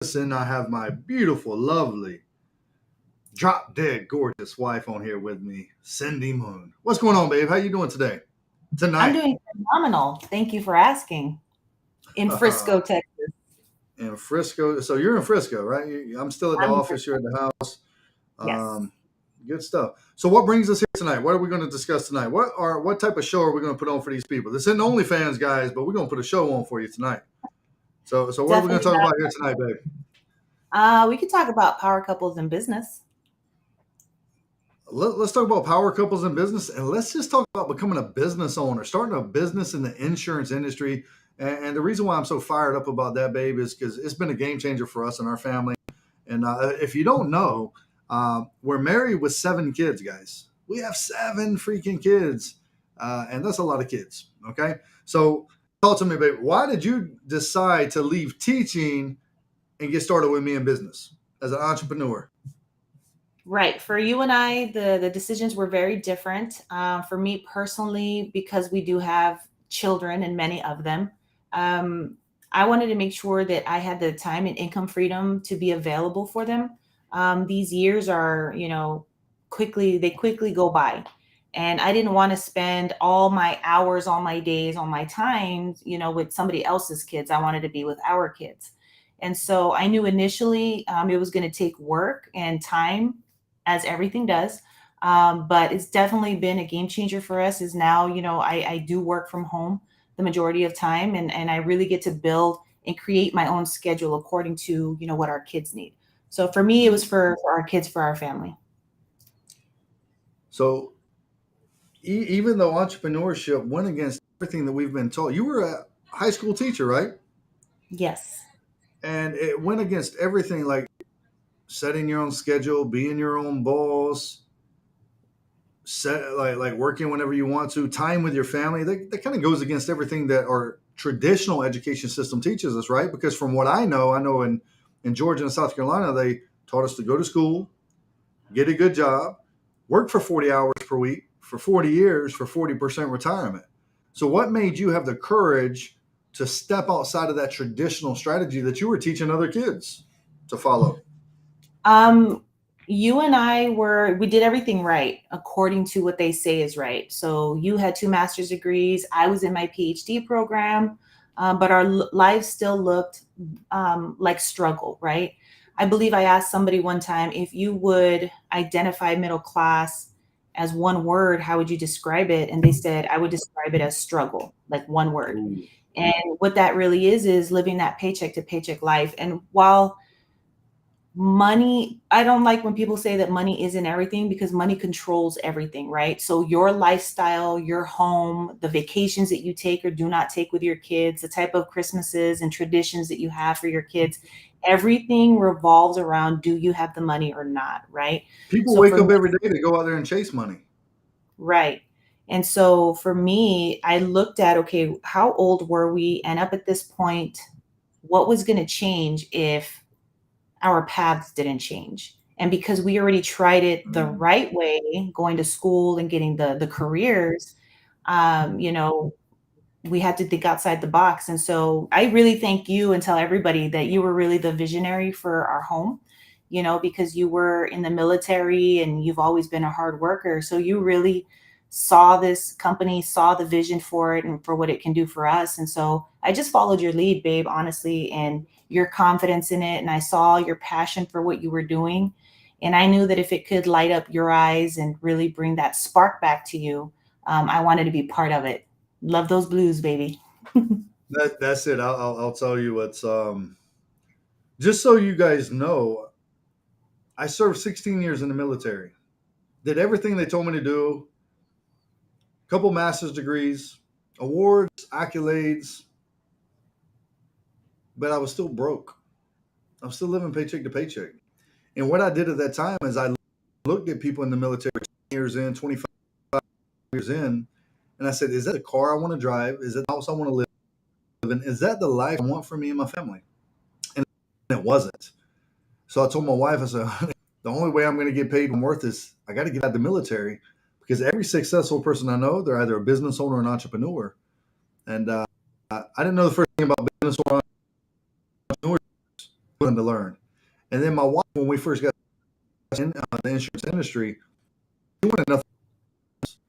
And I have my beautiful, lovely, drop dead gorgeous wife on here with me, Cindy Moon. What's going on, babe? How you doing today? I'm Tonight. doing phenomenal. Thank you for asking. In Frisco, Texas. In Frisco. So you're in Frisco, right? I'm still at the I'm in office. Frisco. You're at the house. Yes. Um, good stuff. So what brings us here tonight? What are we going to discuss tonight? What type of show are we going to put on for these people? This isn't OnlyFans, guys, but we're going to put a show on for you tonight. So what are we going to Definitely talk not. about here tonight, babe? We could talk about power couples in business. Let's talk about power couples in business, and let's just talk about becoming a business owner, starting a business in the insurance industry. And the reason why I'm so fired up about that, babe, is because it's been a game changer for us and our family. And if you don't know, we're married with 7 kids, guys. We have 7 freaking kids, and that's a lot of kids. Okay, so talk to me, babe. Why did you decide to leave teaching and get started with me in business as an entrepreneur? Right. For you and I, the decisions were very different. For me personally, because we do have children and many of them, um, I wanted to make sure that I had the time and income freedom to be available for them. These years are, they quickly go by. And I didn't want to spend all my hours, all my days, all my time, with somebody else's kids. I wanted to be with our kids. And so I knew initially it was going to take work and time, as everything does. But it's definitely been a game changer for us. Is now, I do work from home the majority of time, and I really get to build and create my own schedule according to, what our kids need. So for me, it was for our kids, for our family. So even though entrepreneurship went against everything that we've been taught, you were a high school teacher, right? Yes. And it went against everything like setting your own schedule, being your own boss, set like working whenever you want to, time with your family. That kind of goes against everything that our traditional education system teaches us, right? Because from what I know in Georgia and South Carolina, they taught us to go to school, get a good job, work for 40 hours per week for 40 years for 40% retirement. So, what made you have the courage to step outside of that traditional strategy that you were teaching other kids to follow? Um, you and we did everything right according to what they say is right. So you had 2 master's degrees. I was in my PhD program, but our lives still looked like struggle, right? I believe I asked somebody one time, if you would identify middle class as one word, how would you describe it? And they said, I would describe it as struggle, like one word. Ooh. And what that really is living that paycheck to paycheck life. And while money, I don't like when people say that money isn't everything, because money controls everything, right? So your lifestyle, your home, the vacations that you take or do not take with your kids, the type of Christmases and traditions that you have for your kids, everything revolves around, do you have the money or not, right? People So wake for up me, every day to go out there and chase money. right. And so for me, I looked at, okay, how old were we? And up at this point, what was going to change if our paths didn't change? And because we already tried it the Mm. right way, going to school and getting the careers, um, you know, we had to think outside the box. And so I really thank you and tell everybody that you were really the visionary for our home, because you were in the military and you've always been a hard worker. So you really saw this company, saw the vision for it and for what it can do for us. And so I just followed your lead, babe, honestly, and your confidence in it. And I saw your passion for what you were doing. And I knew that if it could light up your eyes and really bring that spark back to you, I wanted to be part of it. Love those blues, baby. That's it. I'll tell you what's just so you guys know. I served 16 years in the military. Did everything they told me to do. Couple master's degrees, awards, accolades, but I was still broke. I'm still living paycheck to paycheck. And what I did at that time is I looked at people in the military 20 years in, 25 years in, and I said, is that the car I want to drive? Is that the house I want to live in? Is that the life I want for me and my family? And it wasn't. So I told my wife, I said, honey, the only way I'm going to get paid and worth is I got to get out of the military, because every successful person I know, they're either a business owner or an entrepreneur. And I didn't know the first thing about business or entrepreneur. willing to learn. And then my wife, when we first got in the insurance industry, she wanted nothing,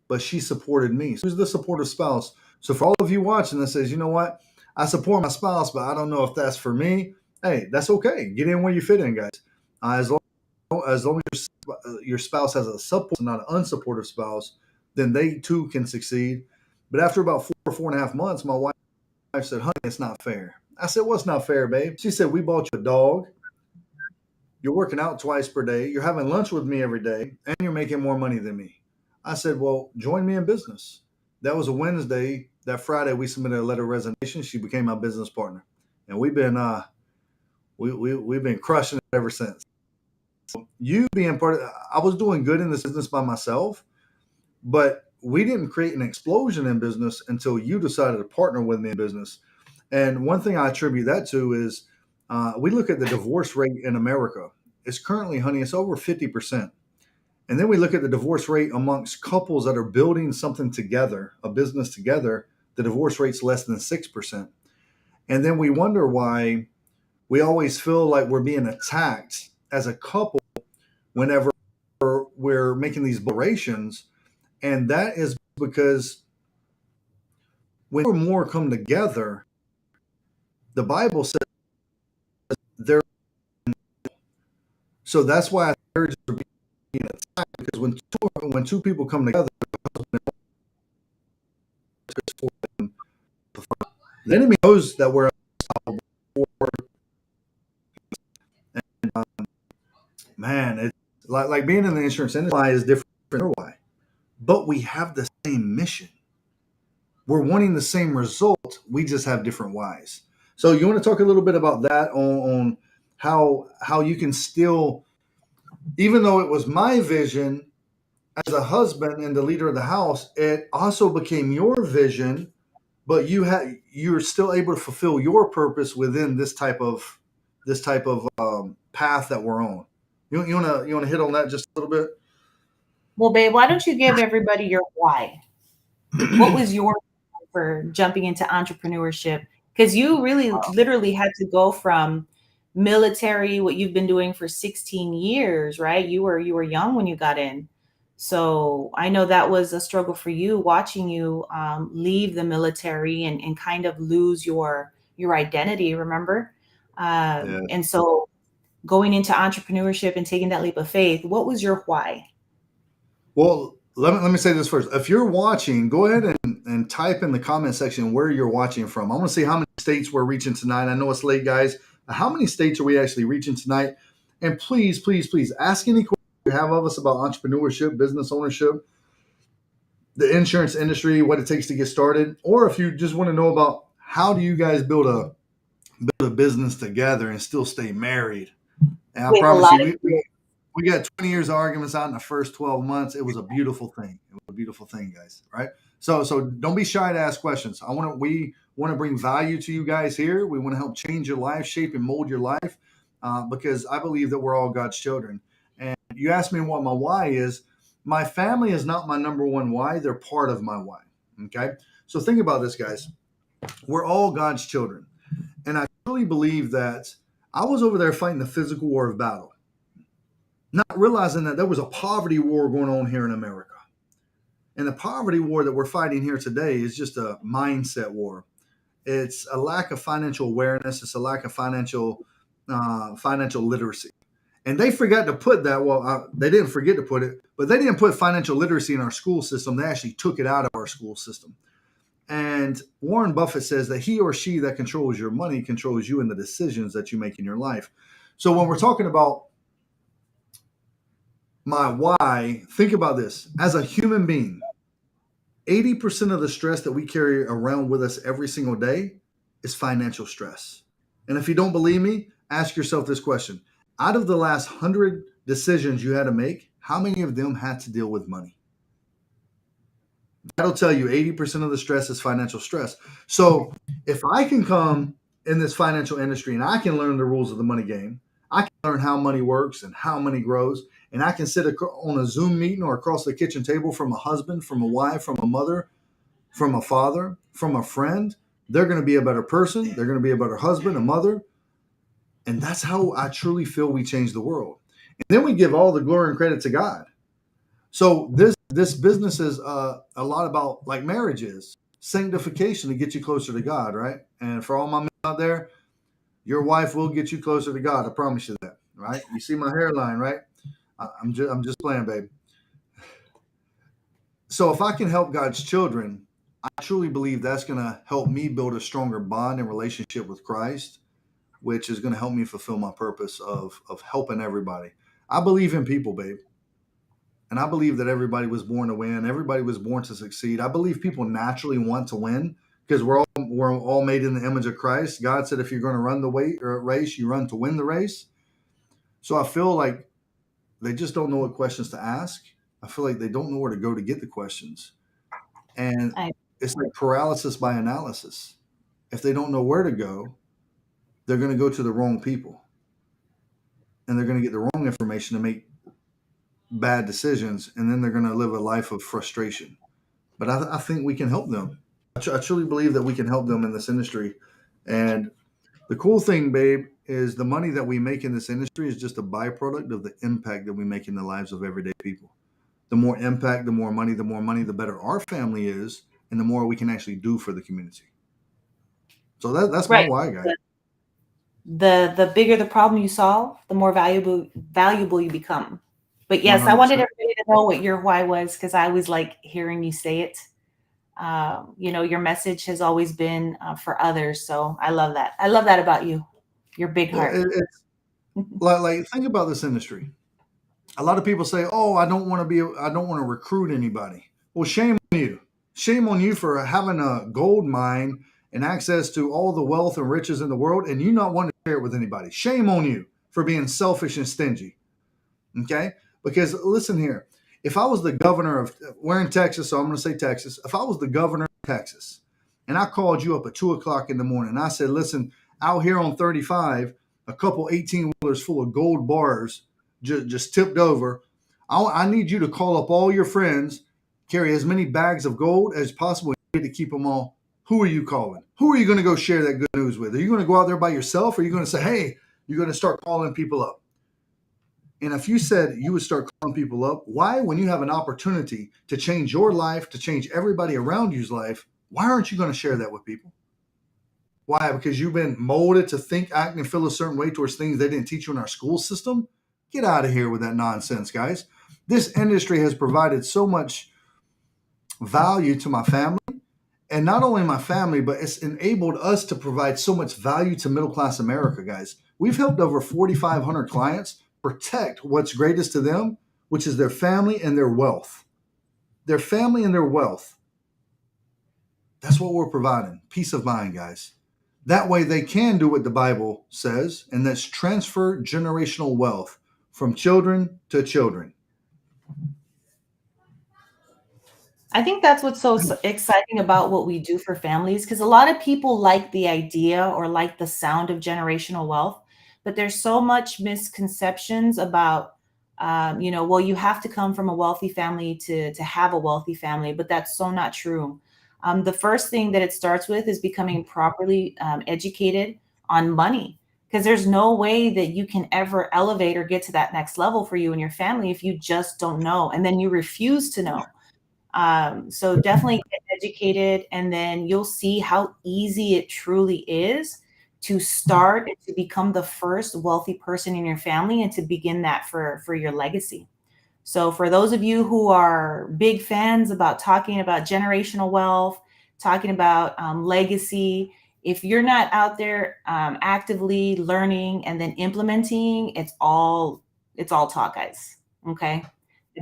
but she supported me. She was the supportive spouse. So for all of you watching that says, you know what, I support my spouse, but I don't know if that's for me. Hey, that's okay. Get in where you fit in, guys. As long as your spouse has a support, not an unsupportive spouse, then they too can succeed. But after about 4.5 months, my wife said, "Honey, it's not fair." I said, "What's not fair, babe?" She said, "We bought you a dog. You're working out twice per day. You're having lunch with me every day, and you're making more money than me." I said, "Well, join me in business." That was a Wednesday. That Friday, we submitted a letter of resignation. She became my business partner, and we've been crushing it ever since. You being part of, I was doing good in this business by myself, but we didn't create an explosion in business until you decided to partner with me in business. And one thing I attribute that to is we look at the divorce rate in America. It's currently, honey, it's over 50%. And then we look at the divorce rate amongst couples that are building something together, a business together, the divorce rate's less than 6%. And then we wonder why we always feel like we're being attacked as a couple whenever we're making these declarations. And that is because when two or more come together, the Bible says they're, so that's why marriages are being attacked, because when two people come together, the enemy knows that we're unstoppable. And man, it's like being in the insurance industry. Why is different from why, but we have the same mission. We're wanting the same result. We just have different whys. So you want to talk a little bit about that on how you can still, even though it was my vision as a husband and the leader of the house, it also became your vision, but you're still able to fulfill your purpose within this type of path that we're on. You wanna hit on that just a little bit? Well, babe, why don't you give everybody your why? What was your for jumping into entrepreneurship? Because you really literally had to go from military, what you've been doing for 16 years, right? You were young when you got in. So I know that was a struggle for you, watching you leave the military and kind of lose your identity, remember? Yeah. And so going into entrepreneurship and taking that leap of faith, what was your why? Well, let me say this first. If you're watching, go ahead and type in the comment section where you're watching from. I want to see how many states we're reaching tonight. I know it's late, guys. How many states are we actually reaching tonight? And please, please, please ask any questions you have of us about entrepreneurship, business ownership, the insurance industry, what it takes to get started, or if you just want to know about how do you guys build a business together and still stay married. And I With a promise lot you, of we got 20 years of arguments out in the first 12 months. It was a beautiful thing. It was a beautiful thing, guys. Right. So don't be shy to ask questions. We want to bring value to you guys here. We want to help change your life, shape and mold your life, because I believe that we're all God's children. And you asked me what my why is. My family is not my number one why. They're part of my why. Okay. So think about this, guys. We're all God's children. And I truly believe that I was over there fighting the physical war of battle, not realizing that there was a poverty war going on here in America. And the poverty war that we're fighting here today is just a mindset war. It's a lack of financial awareness. It's a lack of financial literacy. And they forgot to put that. Well, they didn't forget to put it, but they didn't put financial literacy in our school system. They actually took it out of our school system. And Warren Buffett says that he or she that controls your money controls you and the decisions that you make in your life. So when we're talking about my why, think about this. As a human being, 80% of the stress that we carry around with us every single day is financial stress. And if you don't believe me, ask yourself this question. Out of the last 100 decisions you had to make, how many of them had to deal with money? That'll tell you 80% of the stress is financial stress. So if I can come in this financial industry and I can learn the rules of the money game, I can learn how money works and how money grows, and I can sit on a Zoom meeting or across the kitchen table from a husband, from a wife, from a mother, from a father, from a friend, they're going to be a better person. They're going to be a better husband, a mother. And that's how I truly feel we change the world. And then we give all the glory and credit to God. So this business is a lot about, like marriage is, sanctification to get you closer to God, right? And for all my men out there, your wife will get you closer to God. I promise you that, right? You see my hairline, right? I'm just playing, babe. So if I can help God's children, I truly believe that's going to help me build a stronger bond and relationship with Christ, which is going to help me fulfill my purpose of helping everybody. I believe in people, babe. And I believe that everybody was born to win. Everybody was born to succeed. I believe people naturally want to win because we're all made in the image of Christ. God said, if you're going to run the race, you run to win the race. So I feel like they just don't know what questions to ask. I feel like they don't know where to go to get the questions. And I it's like paralysis by analysis. If they don't know where to go, they're going to go to the wrong people, and they're going to get the wrong information to make bad decisions. And then they're going to live a life of frustration. But I think we can help them. I truly believe that we can help them in this industry. And the cool thing, babe, is the money that we make in this industry is just a byproduct of the impact that we make in the lives of everyday people. The more impact, the more money, the better our family is, and the more we can actually do for the community. So that's my right. why, guys. The bigger the problem you solve, the more valuable you become. But One yes, I hundred wanted percent. everybody to know what your why was because I always like hearing you say it. Your message has always been for others, so I love that. I love that about you. Your big Yeah, heart. it's like think about this industry. A lot of people say, "Oh, I don't want to recruit anybody." Well, shame on you. Shame on you for having a gold mine and access to all the wealth and riches in the world, and you not wanting to share it with anybody. Shame on you for being selfish and stingy. Okay, because listen here, if I was the governor of, we're in Texas, so I'm going to say Texas. If I was the governor of Texas, and I called you up at 2 o'clock in the morning, and I said, "Listen, out here on 35, a couple 18 wheelers full of gold bars just tipped over. I need you to call up all your friends, carry as many bags of gold as possible, and to keep them all." Who are you calling? Who are you going to go share that good news with? Are you going to go out there by yourself, or are you going to say, "Hey"? You're going to start calling people up. And if you said you would start calling people up, why, when you have an opportunity to change your life, to change everybody around you's life, why aren't you going to share that with people? Why? Because you've been molded to think, act, and feel a certain way towards things they didn't teach you in our school system? Get out of here with that nonsense, guys. This industry has provided so much value to my family, and not only my family, but it's enabled us to provide so much value to middle class America, guys. We've helped over 4,500 clients protect what's greatest to them, which is their family and their wealth. Their family and their wealth. That's what we're providing. Peace of mind, guys. That way they can do what the Bible says, and that's transfer generational wealth from children to children. I think that's what's so exciting about what we do for families because a lot of people like the idea or like the sound of generational wealth, but there's so much misconceptions about, well, you have to come from a wealthy family to have a wealthy family, but that's so not true. The first thing that it starts with is becoming properly educated on money because there's no way that you can ever elevate or get to that next level for you and your family if you just don't know and then you refuse to know. So definitely get educated, and then you'll see how easy it truly is to start and to become the first wealthy person in your family and to begin that for your legacy. So for those of you who are big fans about talking about generational wealth, talking about legacy, if you're not out there actively learning and then implementing, it's all talk, guys. Okay,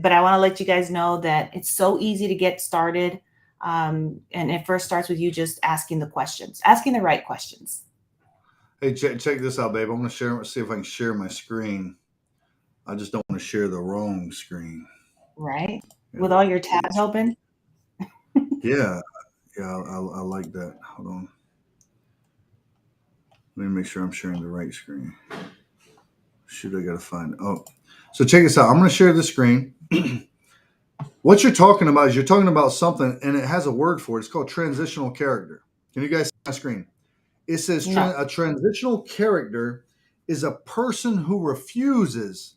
but I want to let you guys know that it's so easy to get started. And it first starts with you just asking the questions, asking the right questions. Hey, check this out, babe. I'm going to share, see if I can share my screen. I just don't want to share the wrong screen. Right. Yeah, With all your tabs open. yeah, I like that. Hold on. Let me make sure I'm sharing the right screen. Shoot, I gotta find. Oh, so check this out. I'm gonna share the screen. What you're talking about is you're talking about something, and it has a word for it. It's called transitional character. Can you guys see my screen? It says No. a transitional character is a person who refuses,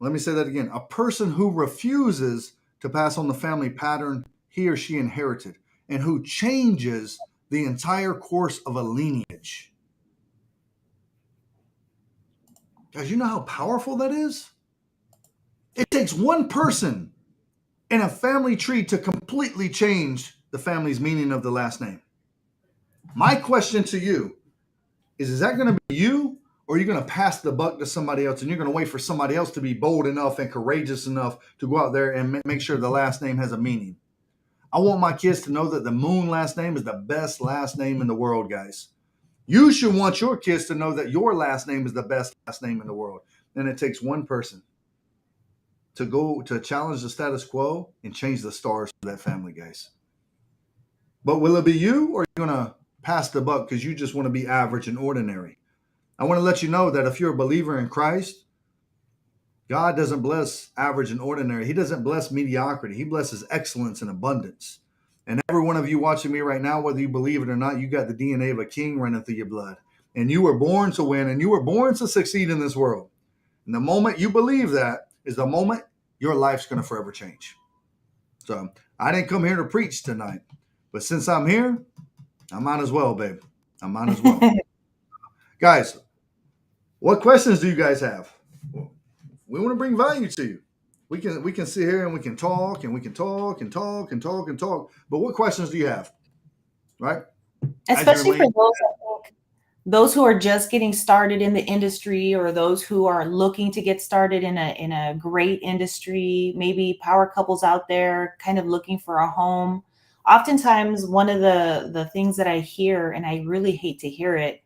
let me say that again, a person who refuses to pass on the family pattern he or she inherited and who changes the entire course of a lineage. Guys, you know how powerful that is? It takes one person in a family tree to completely change the family's meaning of the last name. My question to you is that going to be you, or are you going to pass the buck to somebody else and you're going to wait for somebody else to be bold enough and courageous enough to go out there and make sure the last name has a meaning? I want my kids to know that the Moon last name is the best last name in the world, guys. You should want your kids to know that your last name is the best last name in the world. And it takes one person to go to challenge the status quo and change the stars for that family, guys. But will it be you, or are you going to pass the buck because you just want to be average and ordinary? I want to let you know that if you're a believer in Christ, God doesn't bless average and ordinary. He doesn't bless mediocrity. He blesses excellence and abundance. And every one of you watching me right now, whether you believe it or not, you got the DNA of a king running through your blood. And you were born to win, and you were born to succeed in this world. And the moment you believe that is the moment your life's going to forever change. So I didn't come here to preach tonight, but since I'm here, I might as well, babe. I might as well. Guys, what questions do you guys have? We want to bring value to you. We can sit here and we can talk and we can talk and talk and talk and talk. But what questions do you have? Right? As you're Especially for laying, those who are just getting started in the industry, or those who are looking to get started in a great industry, maybe power couples out there kind of looking for a home. Oftentimes one of the things that I hear, and I really hate to hear it,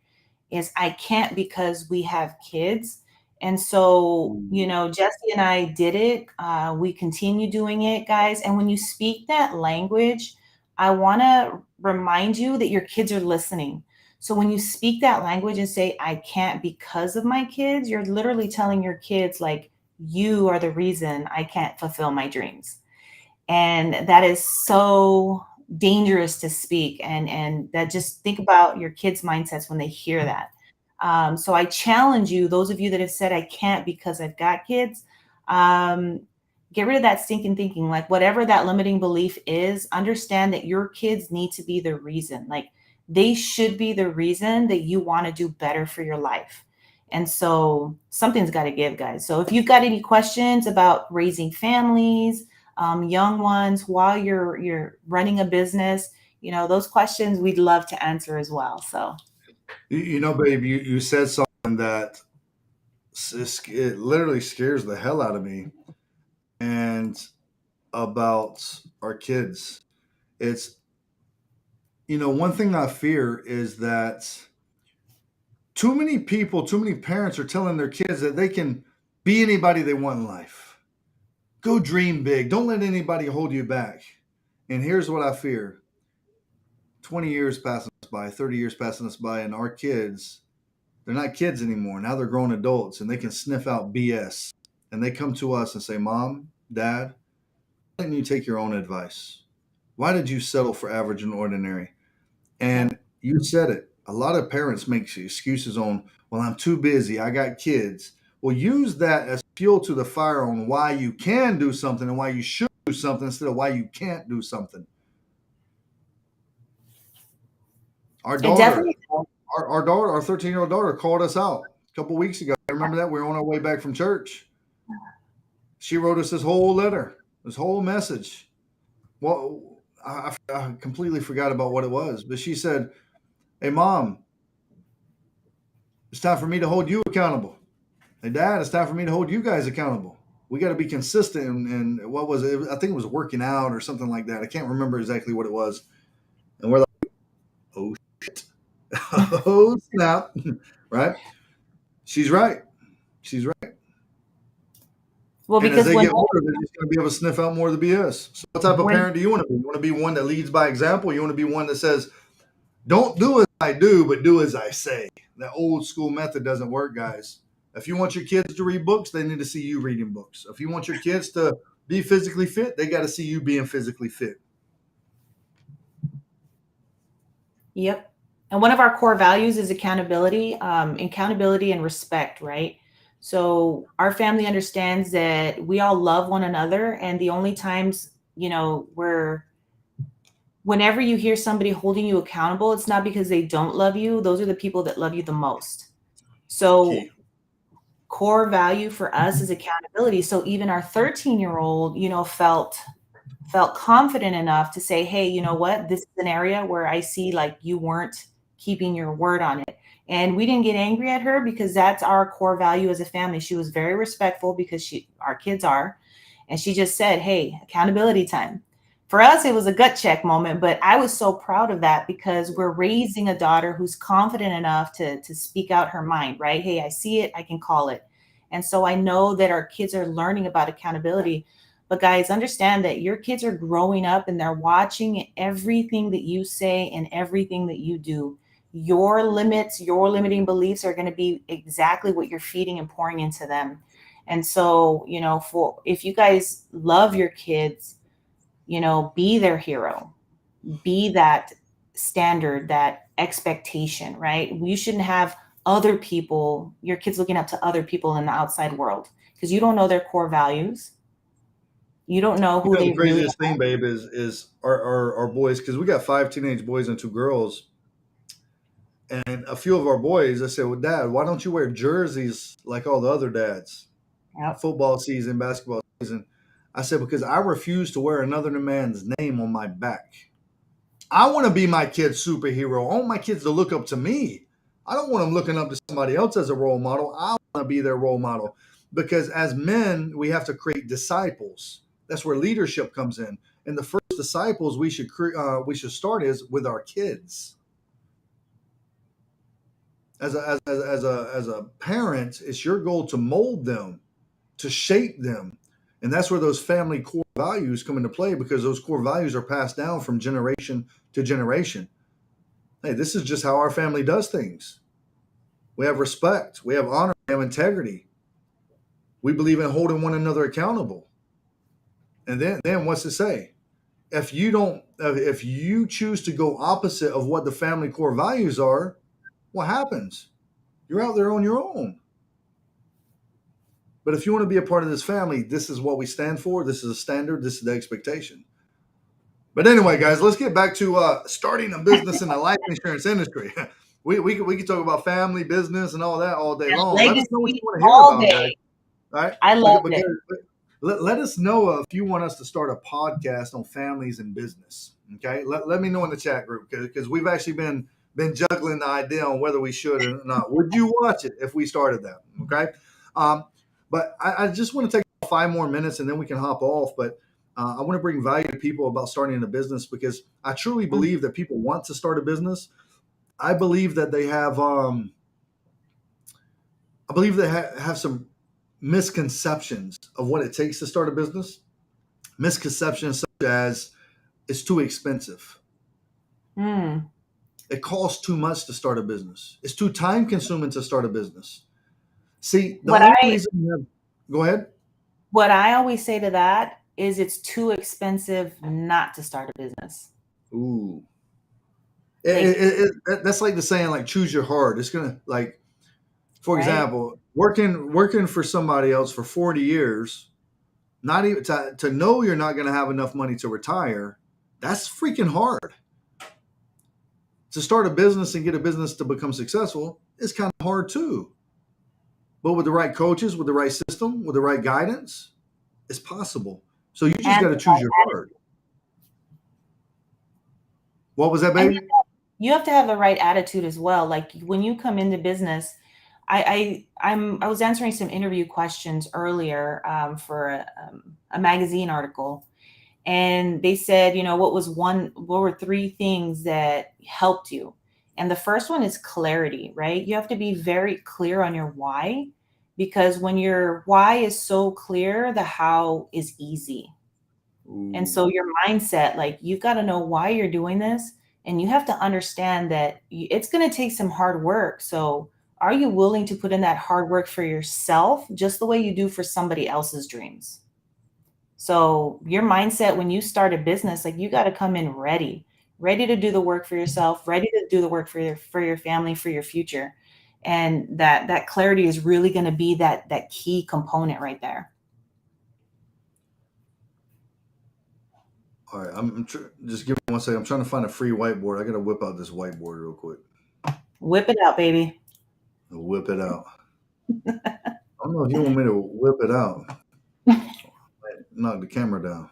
is I can't because we have kids. And so, Jesse and I did it. We continue doing it, guys. And when you speak that language, I want to remind you that your kids are listening. So when you speak that language and say, I can't because of my kids, you're literally telling your kids, like, you are the reason I can't fulfill my dreams. And that is so dangerous to speak. And that, just think about your kids' mindsets when they hear that. So I challenge you, those of you that have said I can't because I've got kids, um, get rid of that stinking thinking. Like, whatever that limiting belief is, understand that your kids need to be the reason. Like, they should be the reason that you want to do better for your life. And so something's got to give, guys. So if you've got any questions about raising families, young ones, while you're running a business, those questions we'd love to answer as well. So babe, you said something that it literally scares the hell out of me. And about our kids, it's, one thing I fear is that too many people, too many parents are telling their kids that they can be anybody they want in life. Go dream big. Don't let anybody hold you back. And here's what I fear: 20 years passing us by, 30 years passing us by, and our kids, they're not kids anymore. Now they're grown adults and they can sniff out BS. And they come to us and say, Mom, Dad, why didn't you take your own advice? Why did you settle for average and ordinary? And you said it. A lot of parents make excuses on, well, I'm too busy. I got kids. Well, use that as fuel to the fire on why you can do something and why you should do something instead of why you can't do something. Our it daughter, definitely. our daughter, our 13-year-old daughter called us out a couple weeks ago. I remember that. We were on our way back from church. She wrote us this whole letter, this whole message. Well, I completely forgot about what it was, but she said, hey, Mom, it's time for me to hold you accountable. Hey, Dad, it's time for me to hold you guys accountable. We got to be consistent. And what was it? I think it was working out or something like that. I can't remember exactly what it was. And we're like, oh, shit. Oh, snap. Right? She's right. She's right. Well, And as because they get older, they're just going to be able to sniff out more of the BS. So, what type of when parent do you want to be? You want to be one that leads by example? You want to be one that says, don't do as I do, but do as I say. That old school method doesn't work, guys. If you want your kids to read books, they need to see you reading books. If you want your kids to be physically fit, they got to see you being physically fit. Yep. And one of our core values is accountability and respect, right? So our family understands that we all love one another, and the only times, whenever you hear somebody holding you accountable, it's not because they don't love you. Those are the people that love you the most. So Key. core value for us is accountability. So even our 13-year-old, felt confident enough to say, hey, you know what? This is an area where I see like you weren't keeping your word on it. And we didn't get angry at her because that's our core value as a family. She was very respectful because our kids are. And she just said, hey, accountability time. For us, it was a gut check moment, but I was so proud of that because we're raising a daughter who's confident enough to speak out her mind, right? Hey, I see it, I can call it. And so I know that our kids are learning about accountability. But guys, understand that your kids are growing up and they're watching everything that you say and everything that you do. Your limits, your limiting beliefs are going to be exactly what you're feeding and pouring into them. And so, for if you guys love your kids, be their hero, be that standard, that expectation, right? You shouldn't have your kids looking up to other people in the outside world because you don't know their core values. You don't know You who know, the they really craziest thing, babe, is our boys, because we got 5 teenage boys and 2 girls. And a few of our boys, I said, well, Dad, why don't you wear jerseys like all the other dads? are. Yep. Football season, basketball season. I said, because I refuse to wear another man's name on my back. I want to be my kid's superhero. I want my kids to look up to me. I don't want them looking up to somebody else as a role model. I want to be their role model because as men, we have to create disciples. That's where leadership comes in. And the first disciples we should start is with our kids. As a parent, it's your goal to mold them, to shape them, and that's where those family core values come into play because those core values are passed down from generation to generation. Hey, this is just how our family does things. We have respect, we have honor, we have integrity. We believe in holding one another accountable. And then what's to say? If you choose to go opposite of what the family core values are, what happens? You're out there on your own. But if you want to be a part of this family, this is what we stand for. This is a standard. This is the expectation. But anyway, guys, let's get back to starting a business in the life insurance industry. We could talk about family, business, and all that all day And long. Let us know what legacy you want to hear all about, guys. day. All right. I But, loved but it. guys, let us know if you want us to start a podcast on families and business. Okay. Let me know in the chat group because we've actually been juggling the idea on whether we should or not. Would you watch it if we started that? Okay. Um, but I just want to take 5 more minutes and then we can hop off. But I want to bring value to people about starting a business because I truly Mm. believe that people want to start a business. I believe that they have. I believe they have some misconceptions of what it takes to start a business. Misconceptions such as it's too expensive. Mm. It costs too much to start a business. It's too time consuming to start a business. See, the What only I reason you have, go ahead. what I always say to that is it's too expensive not to start a business. Ooh. Like, That's like the saying, like, choose your heart. It's going to, like, for right? example, working for somebody else for 40 years, not even to know you're not going to have enough money to retire, that's freaking hard. To start a business and get a business to become successful is kind of hard too. But with the right coaches, with the right system, with the right guidance, it's possible. So you just And got to choose your heart. What was that, and baby? you have to have the right attitude as well. Like when you come into business, I was answering some interview questions earlier for a magazine article, and they said, what were three things that helped you? And the first one is clarity, right? You have to be very clear on your why, because when your why is so clear, the how is easy. And Ooh. so your mindset, like you've got to know why you're doing this, and you have to understand that it's going to take some hard work. So are you willing to put in that hard work for yourself just the way you do for somebody else's dreams? So your mindset when you start a business, like you got to come in ready. ready to do the work for yourself, ready to do the work for your family, for your future. And that clarity is really going to be that key component right there. All right, just give me one second. I'm trying to find a free whiteboard. I gotta whip out this whiteboard real quick. Whip it out, baby. I'll whip it out. I don't know if you want me to whip it out. Knock the camera down.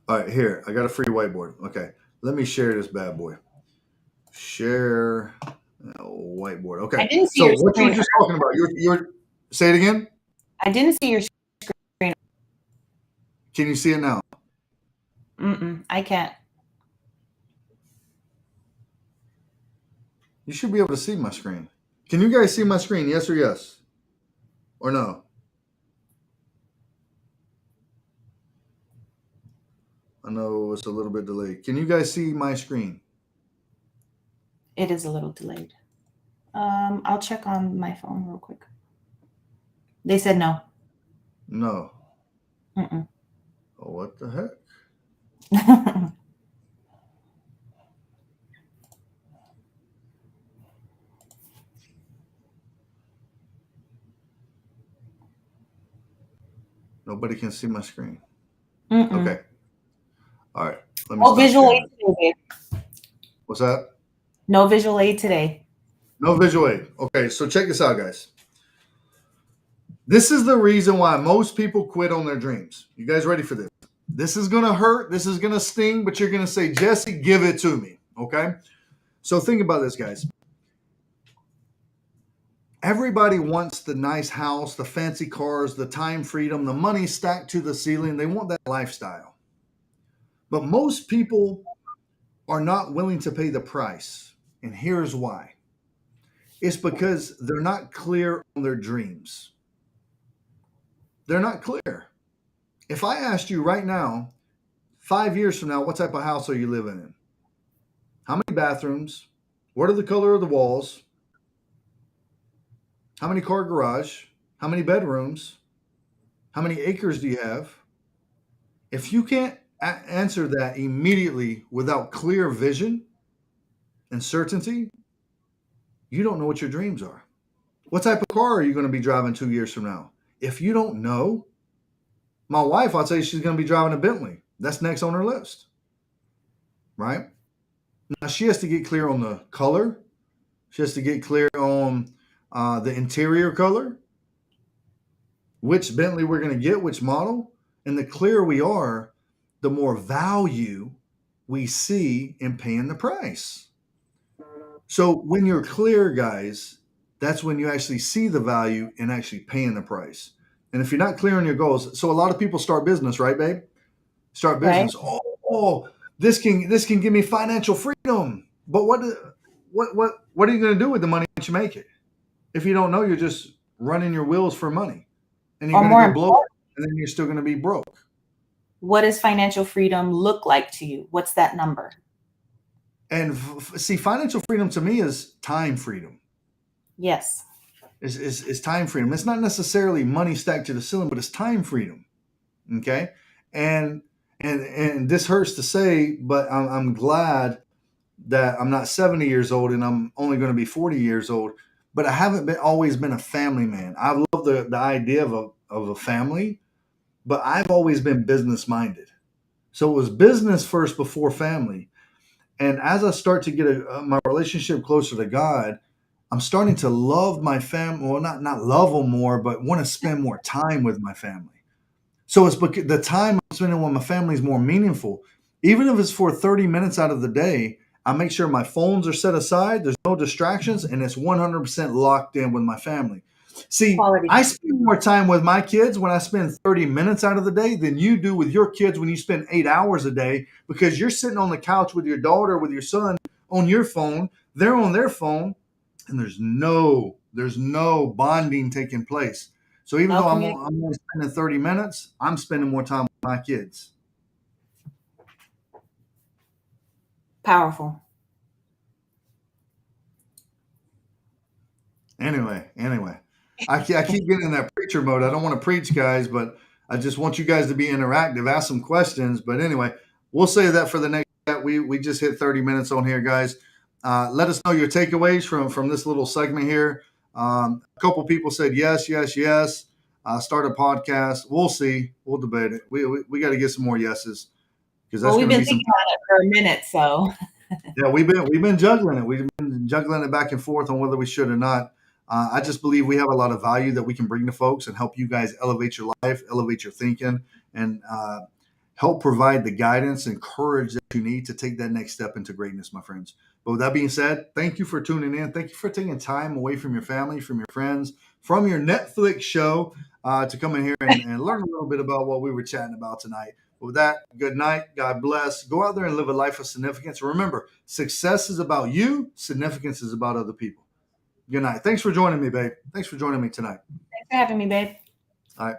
All right, here. I got a free whiteboard. Okay, let me share this bad boy. Share whiteboard. I Okay, didn't see so your what you were screen. just talking about? You're say it again. I didn't see your screen. Can you see it now? I can't. You should be able to see my screen. Can you guys see my screen? Yes or yes? Or no? I know it's a little bit delayed. Can you guys see my screen? It is a little delayed. I'll check on my phone real quick. They said no. No. Mm-mm. Oh, what the heck? Nobody can see my screen. Mm-mm. Okay. All right. Let me No stop visual sharing aid it. today, babe. What's that? No visual aid today. No visual aid. Okay, so check this out, guys. This is the reason why most people quit on their dreams. You guys ready for this? This is going to hurt. This is going to sting, but you're going to say, Jesse, give it to me. Okay? So think about this, guys. Everybody wants the nice house, the fancy cars, the time freedom, the money stacked to the ceiling. They want that lifestyle. But most people are not willing to pay the price. And here's why it's because they're not clear on their dreams. They're not clear. If I asked you right now, 5 years from now, what type of house are you living in? How many bathrooms? What are the color of the walls? How many car garage? How many bedrooms? How many acres do you have? If you can't answer that immediately without clear vision and certainty, you don't know what your dreams are. What type of car are you going to be driving 2 years from now? If you don't know, my wife, I'll tell you she's going to be driving a Bentley. That's next on her list, right? Now she has to get clear on the color. She has to get clear on the interior color, which Bentley we're going to get, which model. And the clearer we are, the more value we see in paying the price. So when you're clear, guys, that's when you actually see the value in actually paying the price. And if you're not clear on your goals, so a lot of people start business, right, babe? Start Right? business. Oh, this can give me financial freedom. But what are you going to do with the money once you make it? If you don't know, you're just running your wheels for money, and you're Or going to more go blow important, it, and then you're still going to be broke. what does financial freedom look like to you? What's that number? And see, financial freedom to me is time freedom. Yes. Is time freedom. It's not necessarily money stacked to the ceiling, but it's time freedom. Okay, and and this hurts to say, but I'm glad that I'm not 70 years old and I'm only going to be 40 years old. But I haven't been always been a family man. I love the idea of a family, but I've always been business minded. So it was business first before family. And as I start to get my relationship closer to God, I'm starting to love my family. Well, not love them more, but want to spend more time with my family. So it's because the time I'm spending with my family is more meaningful. Even if it's for 30 minutes out of the day, I make sure my phones are set aside, there's no distractions, and it's 100% locked in with my family. See, Quality I time. spend more time with my kids when I spend 30 minutes out of the day than you do with your kids when you spend 8 hours a day because you're sitting on the couch with your daughter, with your son on your phone, they're on their phone, and there's no bonding taking place. So even No though I'm, communication. I'm only spending 30 minutes, I'm spending more time with my kids. Powerful. Anyway, I keep getting in that preacher mode. I don't want to preach, guys, but I just want you guys to be interactive, ask some questions. But anyway, we'll say that for the next. We just hit 30 minutes on here, guys. Let us know your takeaways from this little segment here. A couple people said yes, yes, yes. Start a podcast. We'll see. We'll debate it. We got to get some more yeses because Well, that's we've going to been be some. thinking about it for a minute, so Yeah, we've been juggling it. We've been juggling it back and forth on whether we should or not. I just believe we have a lot of value that we can bring to folks and help you guys elevate your life, elevate your thinking, and help provide the guidance and courage that you need to take that next step into greatness, my friends. But with that being said, thank you for tuning in. Thank you for taking time away from your family, from your friends, from your Netflix show to come in here and learn a little bit about what we were chatting about tonight. With that, good night. God bless. Go out there and live a life of significance. Remember, success is about you, significance is about other people. Good night. Thanks for joining me, babe. Thanks for joining me tonight. thanks for having me, babe. All right.